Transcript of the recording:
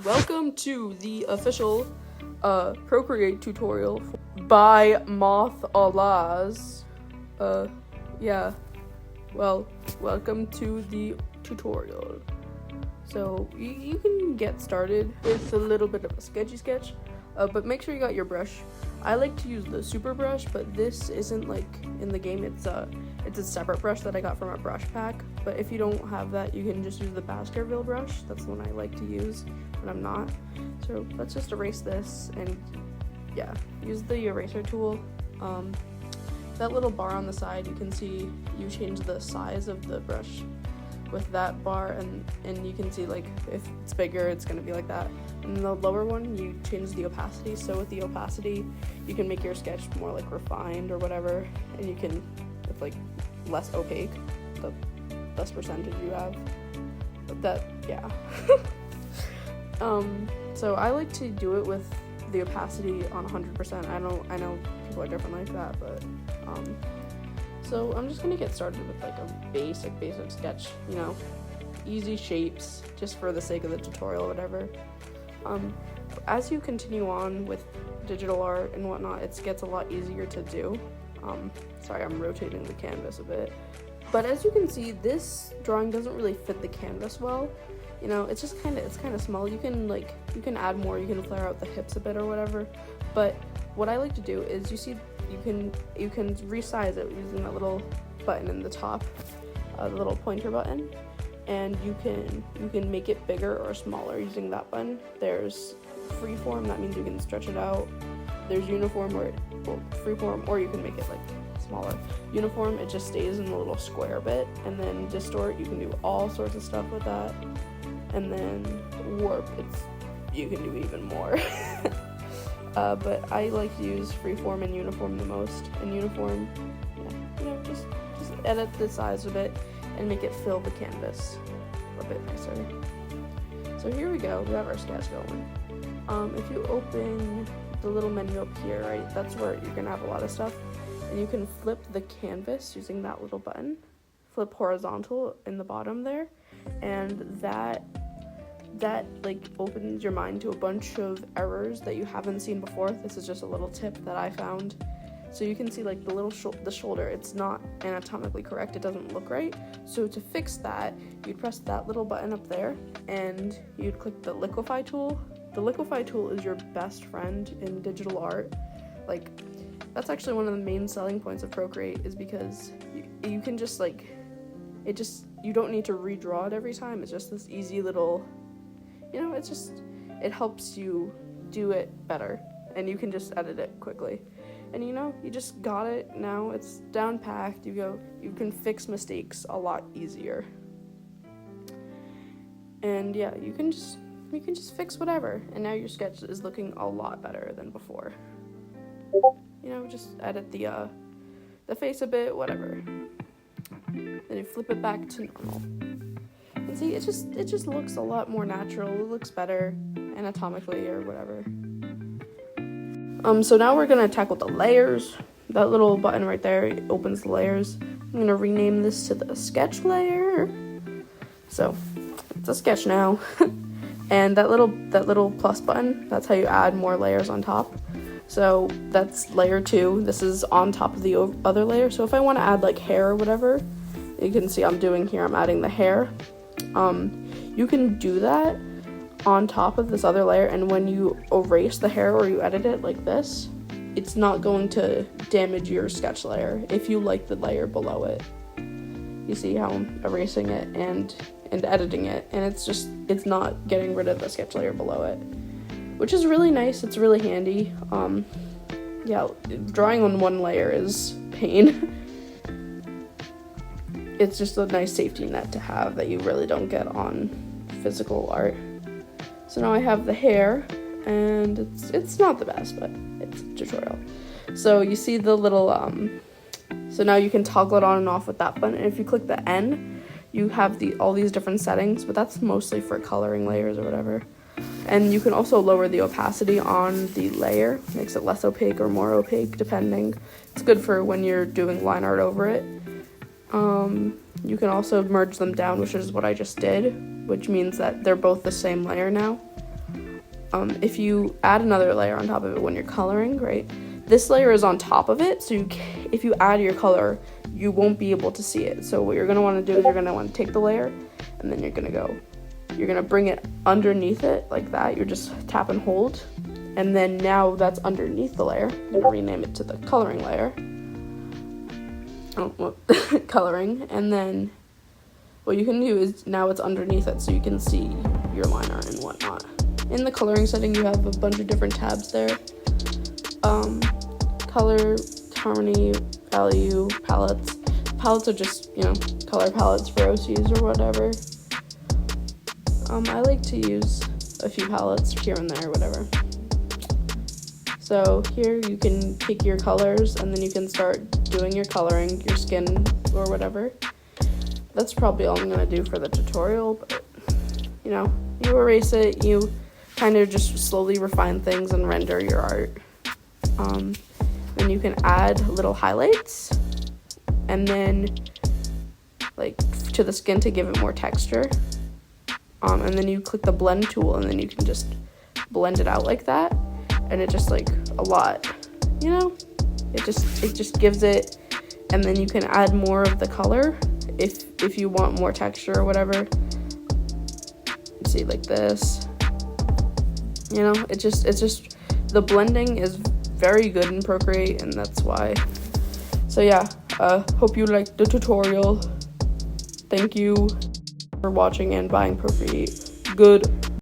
Welcome to the official Procreate tutorial by mothalas. Welcome to the tutorial. So you can get started with a little bit of a sketchy sketch, but make sure you got your brush. I like to use the super brush, but this isn't like in the game. It's a separate brush that I got from a brush pack. But if you don't have that, you can just use the Baskerville brush. That's the one I like to use when I'm not. So let's just erase this and use the eraser tool. That little bar on the side, you can see you change the size of the brush with that bar, and you can see like if it's bigger, it's gonna be like that. And the lower one, you change the opacity. So with the opacity, you can make your sketch more like refined or whatever, and you can, it's like less opaque, the less percentage you have. So I like to do it with the opacity on 100%. I know people are different like that, but so I'm just gonna get started with like a basic sketch, easy shapes, just for the sake of the tutorial or whatever. As you continue on with digital art and whatnot, it gets a lot easier to do. Sorry, I'm rotating the canvas a bit. But as you can see, this drawing doesn't really fit the canvas well. It's just kind of small. You can add more, you can flare out the hips a bit or whatever. But what I like to do is, you can resize it using that little button in the top, the little pointer button, and you can make it bigger or smaller using that button. There's freeform, that means you can stretch it out. There's uniform, or freeform, or you can make it like smaller. Uniform, it just stays in the little square bit, and then distort, you can do all sorts of stuff with that. And then warp, you can do even more. But I like to use freeform and uniform the most. And uniform, just edit the size of it and make it fill the canvas a bit nicer. So here we go, we have our sketch going. If you open the little menu up here, right, that's where you're gonna have a lot of stuff. And you can flip the canvas using that little button. Flip horizontal in the bottom there, and that like opens your mind to a bunch of errors that you haven't seen before. This is just a little tip that I found. So you can see like the little the shoulder, it's not anatomically correct, it doesn't look right. So to fix that, you'd press that little button up there and you'd click the liquefy tool. The liquefy tool is your best friend in digital art. Like, that's actually one of the main selling points of Procreate, is because you can just you don't need to redraw it every time. It's just this easy little, it helps you do it better, and you can just edit it quickly. And you just got it now, it's down packed, you can fix mistakes a lot easier. And you can just fix whatever, and now your sketch is looking a lot better than before. Just edit the face a bit, whatever. Then you flip it back to normal. And see, it just looks a lot more natural. It looks better anatomically or whatever. So now we're gonna tackle the layers. That little button right there opens the layers. I'm gonna rename this to the sketch layer. So it's a sketch now. And that little plus button, that's how you add more layers on top. So that's layer 2. This is on top of the other layer. So if I want to add like hair or whatever, you can see I'm adding the hair. You can do that on top of this other layer, and when you erase the hair or you edit it like this, it's not going to damage your sketch layer if you like the layer below it. You see how I'm erasing it and editing it, and it's not getting rid of the sketch layer below it, which is really nice. It's really handy. Drawing on one layer is pain. It's just a nice safety net to have that you really don't get on physical art. So now I have the hair, and it's not the best, but it's a tutorial. So you see the little so now you can toggle it on and off with that button, and if you click the N, you have all these different settings, but that's mostly for coloring layers or whatever. And you can also lower the opacity on the layer, makes it less opaque or more opaque depending. It's good for when you're doing line art over it. You can also merge them down, which is what I just did, which means that they're both the same layer now. if you add another layer on top of it when you're coloring, right, this layer is on top of it, so if you add your color, you won't be able to see it. So what you're going to want to do is you're going to want to take the layer, and then you're going to bring it underneath it like that. You're just tap and hold, and then now that's underneath the layer. I'm going to rename it to the coloring layer. Coloring, and then what you can do is now it's underneath it, so you can see your liner and whatnot. In the coloring setting, you have a bunch of different tabs there. Color, harmony, value, palettes. Palettes are just, color palettes for OCs or whatever. I like to use a few palettes here and there, whatever. So here you can pick your colors, and then you can start doing your coloring, your skin or whatever. That's probably all I'm going to do for the tutorial, but, you erase it, you kind of just slowly refine things and render your art. Then you can add little highlights, and then, to the skin to give it more texture. And then you click the blend tool, and then you can just blend it out like that, and it just, a lot, It just gives it, and then you can add more of the color if you want more texture or whatever. See, like this. It's just the blending is very good in Procreate, and that's why. So yeah, hope you liked the tutorial. Thank you for watching and buying Procreate. Good.